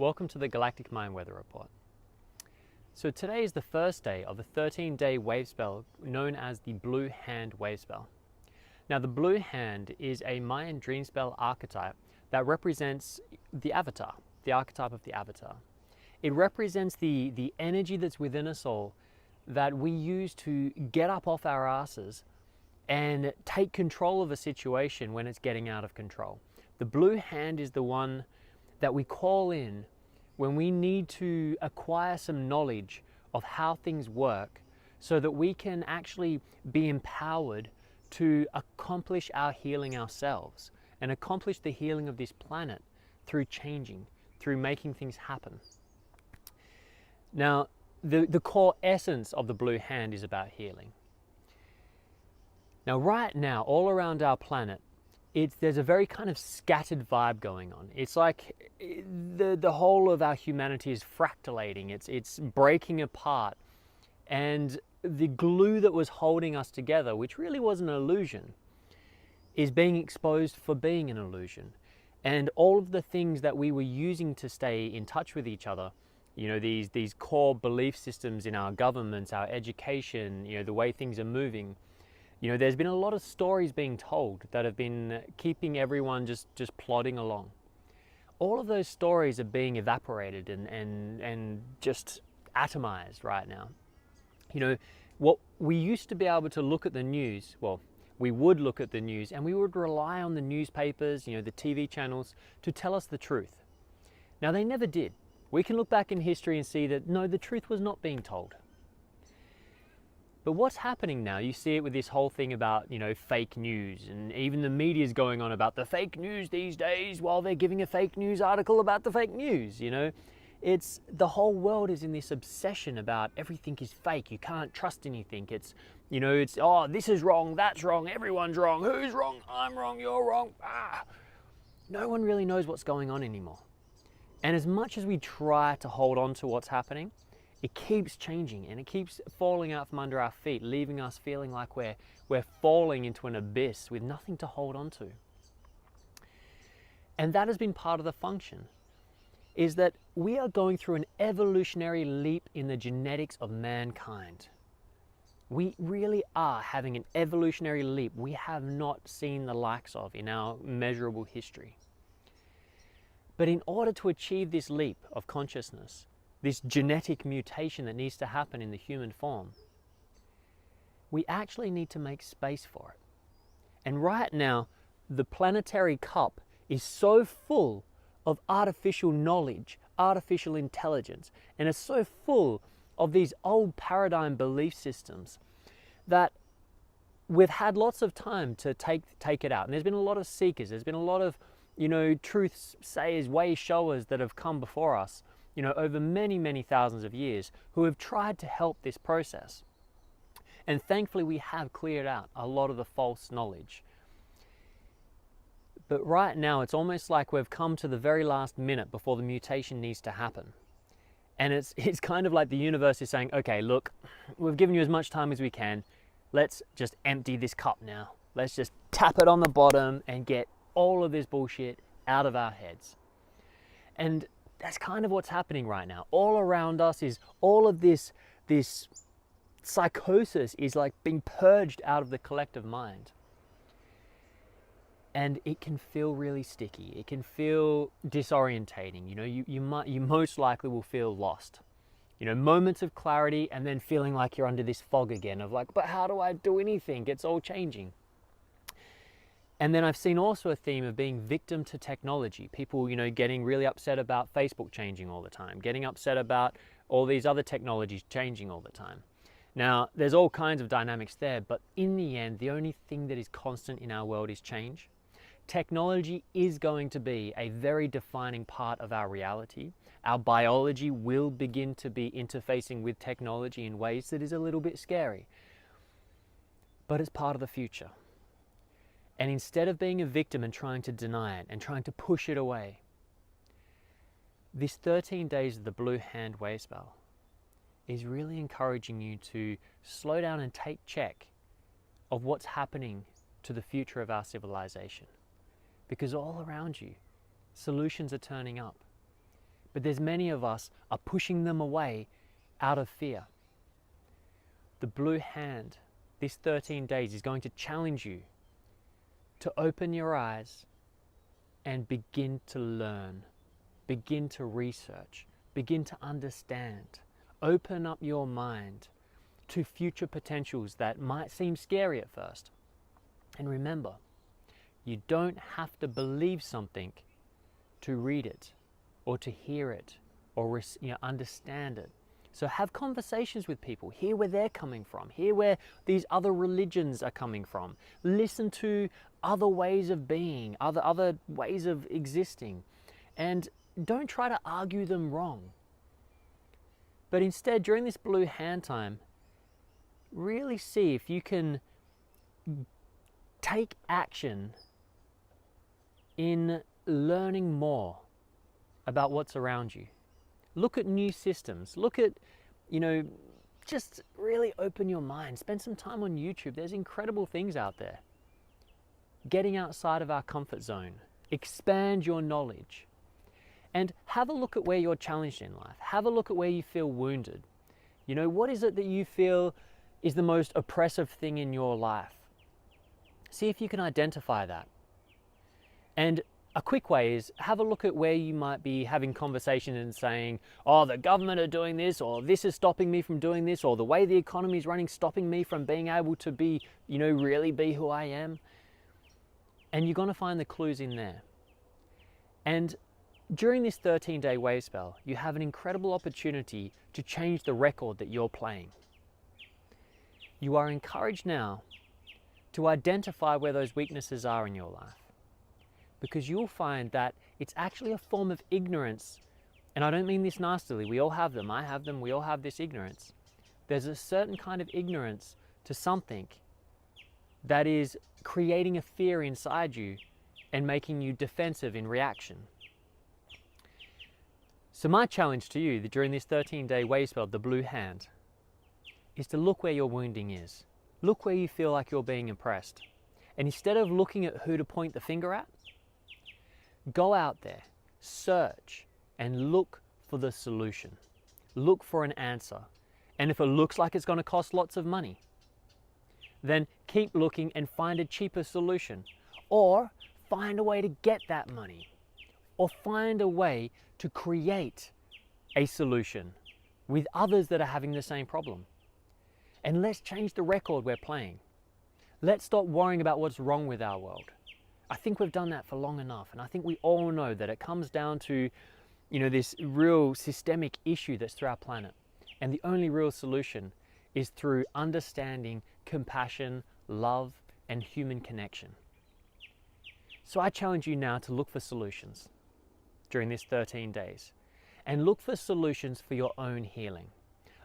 Welcome to the Galactic Mind Weather Report. So today is the first day of a 13-day wave spell known as the Blue Hand Wave Spell. Now the Blue Hand is a Mayan dream spell archetype that represents the avatar, the archetype of the avatar. It represents the energy that's within us all that we use to get up off our asses and take control of a situation when it's getting out of control. The Blue Hand is the one that we call in when we need to acquire some knowledge of how things work so that we can actually be empowered to accomplish our healing ourselves and accomplish the healing of this planet through changing, through making things happen. Now, the core essence of the Blue Hand is about healing. Now, right now, all around our planet, there's a very kind of scattered vibe going on. It's like the whole of our humanity is fractalating. It's breaking apart. And the glue that was holding us together, which really was an illusion, is being exposed for being an illusion. And all of the things that we were using to stay in touch with each other, you know, these core belief systems in our governments, our education, you know, the way things are moving, you know, there's been a lot of stories being told that have been keeping everyone just plodding along. All of those stories are being evaporated and just atomized right now. You know, what we used to be able to look at the news, well, we would look at the news and we would rely on the newspapers, you know, the TV channels to tell us the truth. Now, they never did. We can look back in history and see that, no, the truth was not being told. But what's happening now, you see it with this whole thing about, you know, fake news, and even the media's going on about the fake news these days while they're giving a fake news article about the fake news, you know. It's, the whole world is in this obsession about everything is fake, you can't trust anything. It's, you know, it's, oh, this is wrong, that's wrong, everyone's wrong, who's wrong, I'm wrong, you're wrong. No one really knows what's going on anymore. And as much as we try to hold on to what's happening, it keeps changing and it keeps falling out from under our feet, leaving us feeling like we're falling into an abyss with nothing to hold on to. And that has been part of the function, is that we are going through an evolutionary leap in the genetics of mankind. We really are having an evolutionary leap we have not seen the likes of in our measurable history. But in order to achieve this leap of consciousness, this genetic mutation that needs to happen in the human form, we actually need to make space for it. And right now, the planetary cup is so full of artificial knowledge, artificial intelligence, and it's so full of these old paradigm belief systems that we've had lots of time to take it out. And there's been a lot of seekers, there's been a lot of, you know, truth sayers, way showers that have come before us, you know, over many, many thousands of years, who have tried to help this process. And thankfully we have cleared out a lot of the false knowledge. But right now it's almost like we've come to the very last minute before the mutation needs to happen. And it's kind of like the universe is saying, okay, look, we've given you as much time as we can. Let's just empty this cup now. Let's just tap it on the bottom and get all of this bullshit out of our heads. And that's kind of what's happening right now. All around us is all of this psychosis is like being purged out of the collective mind. And it can feel really sticky. It can feel disorientating. You know, you most likely will feel lost. You know, moments of clarity and then feeling like you're under this fog again of like, but how do I do anything? It's all changing. And then I've seen also a theme of being victim to technology. People, you know, getting really upset about Facebook changing all the time, getting upset about all these other technologies changing all the time. Now, there's all kinds of dynamics there, but in the end, the only thing that is constant in our world is change. Technology is going to be a very defining part of our reality. Our biology will begin to be interfacing with technology in ways that is a little bit scary, but it's part of the future. And instead of being a victim and trying to deny it and trying to push it away, this 13 days of the Blue Hand Wave Spell is really encouraging you to slow down and take check of what's happening to the future of our civilization. Because all around you, solutions are turning up. but there's many of us are pushing them away out of fear. The blue hand, this 13 days, is going to challenge you to open your eyes and begin to learn, begin to research, begin to understand, open up your mind to future potentials that might seem scary at first. And remember, you don't have to believe something to read it or to hear it or understand it. So have conversations with people, hear where they're coming from, hear where these other religions are coming from, listen to other ways of being, other ways of existing, and don't try to argue them wrong. But instead, during this blue hand time, really see if you can take action in learning more about what's around you. Look at new systems. Look at, just really open your mind. Spend some time on YouTube. There's incredible things out there. Getting outside of our comfort zone. Expand your knowledge. And have a look at where you're challenged in life. Have a look at where you feel wounded. What is it that you feel is the most oppressive thing in your life? See if you can identify that. And a quick way is have a look at where you might be having conversations and saying, oh, the government are doing this, or this is stopping me from doing this, or the way the economy is running stopping me from being able to be, really be who I am. And you're going to find the clues in there. And during this 13-day Wavespell, you have an incredible opportunity to change the record that you're playing. You are encouraged now to identify where those weaknesses are in your life, because you'll find that it's actually a form of ignorance. And I don't mean this nastily. We all have them. I have them. We all have this ignorance. There's a certain kind of ignorance to something that is creating a fear inside you and making you defensive in reaction. So my challenge to you during this 13-day Wavespell of the blue hand is to look where your wounding is. Look where you feel like you're being oppressed. And instead of looking at who to point the finger at, go out there, search, and look for the solution. Look for an answer. And if it looks like it's going to cost lots of money, then keep looking and find a cheaper solution. Or find a way to get that money. Or find a way to create a solution with others that are having the same problem. And let's change the record we're playing. Let's stop worrying about what's wrong with our world. I think we've done that for long enough, and I think we all know that it comes down to, this real systemic issue that's through our planet. And the only real solution is through understanding, compassion, love, and human connection. So I challenge you now to look for solutions during this 13 days, and look for solutions for your own healing.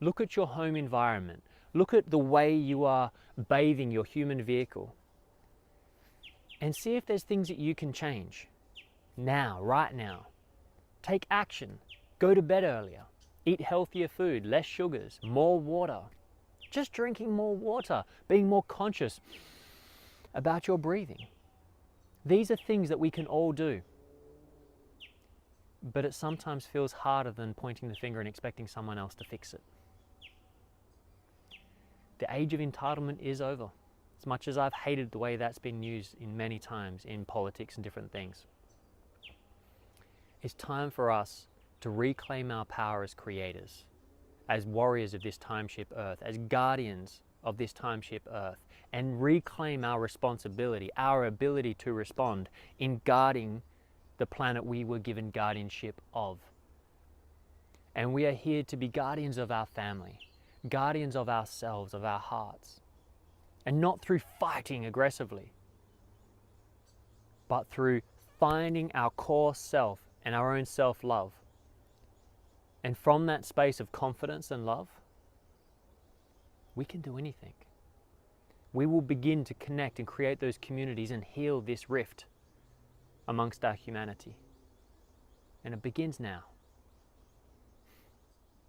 Look at your home environment. Look at the way you are bathing your human vehicle. And see if there's things that you can change now, right now. Take action. Go to bed earlier. Eat healthier food, less sugars, more water. Just drinking more water, being more conscious about your breathing. These are things that we can all do. But it sometimes feels harder than pointing the finger and expecting someone else to fix it. The age of entitlement is over. As much as I've hated the way that's been used in many times in politics and different things. It's time for us to reclaim our power as creators, as warriors of this timeship Earth, as guardians of this timeship Earth, and reclaim our responsibility, our ability to respond in guarding the planet we were given guardianship of. And we are here to be guardians of our family, guardians of ourselves, of our hearts. And not through fighting aggressively, but through finding our core self and our own self-love. And from that space of confidence and love, we can do anything. We will begin to connect and create those communities and heal this rift amongst our humanity. And it begins now.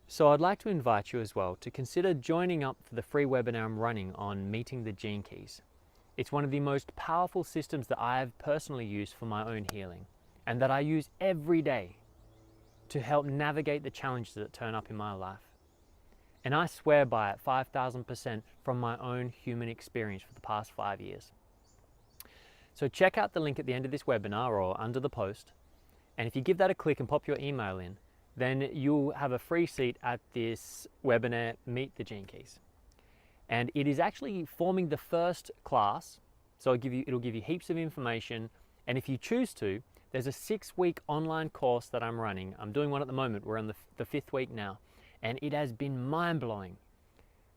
So I'd like to invite you as well to consider joining up for the free webinar I'm running on meeting the gene keys. It's one of the most powerful systems that I have personally used for my own healing, and that I use every day. to help navigate the challenges that turn up in my life. And I swear by it 5,000% from my own human experience for the past 5 years. So check out the link at the end of this webinar or under the post. And if you give that a click and pop your email in, then you'll have a free seat at this webinar, Meet the Gene Keys. And it is actually forming the first class. So it'll give you heaps of information. And if you choose to, there's a 6-week online course that I'm running. I'm doing one at the moment. We're on the 5th week now. And it has been mind-blowing.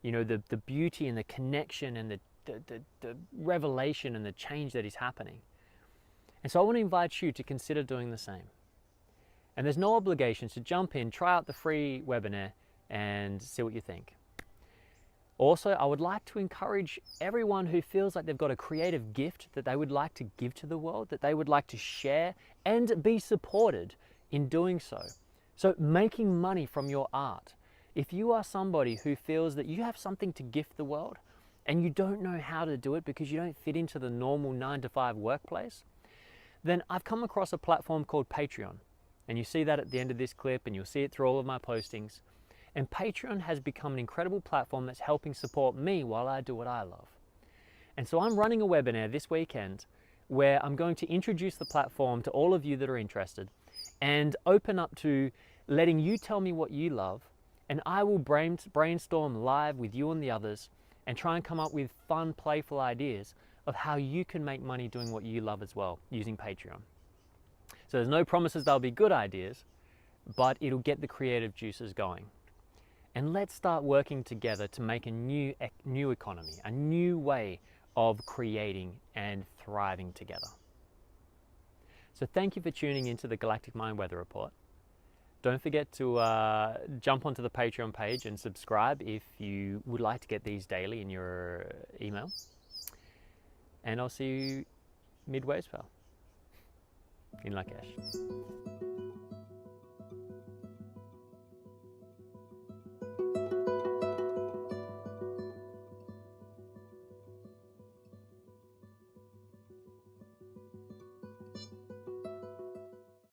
You know, the beauty and the connection and the revelation and the change that is happening. And so I want to invite you to consider doing the same. And there's no obligation, so jump in, try out the free webinar and see what you think. Also, I would like to encourage everyone who feels like they've got a creative gift that they would like to give to the world, that they would like to share and be supported in doing so. So making money from your art. If you are somebody who feels that you have something to gift the world and you don't know how to do it because you don't fit into the normal 9-to-5 workplace, then I've come across a platform called Patreon. And you see that at the end of this clip, and you'll see it through all of my postings. And Patreon has become an incredible platform that's helping support me while I do what I love. And so I'm running a webinar this weekend where I'm going to introduce the platform to all of you that are interested and open up to letting you tell me what you love, and I will brainstorm live with you and the others and try and come up with fun, playful ideas of how you can make money doing what you love as well using Patreon. So there's no promises they'll be good ideas, but it'll get the creative juices going. And let's start working together to make a new economy, a new way of creating and thriving together. So thank you for tuning into the Galactic Mind Weather Report. Don't forget to jump onto the Patreon page and subscribe if you would like to get these daily in your email. And I'll see you mid-Wavespell in Lak'ech.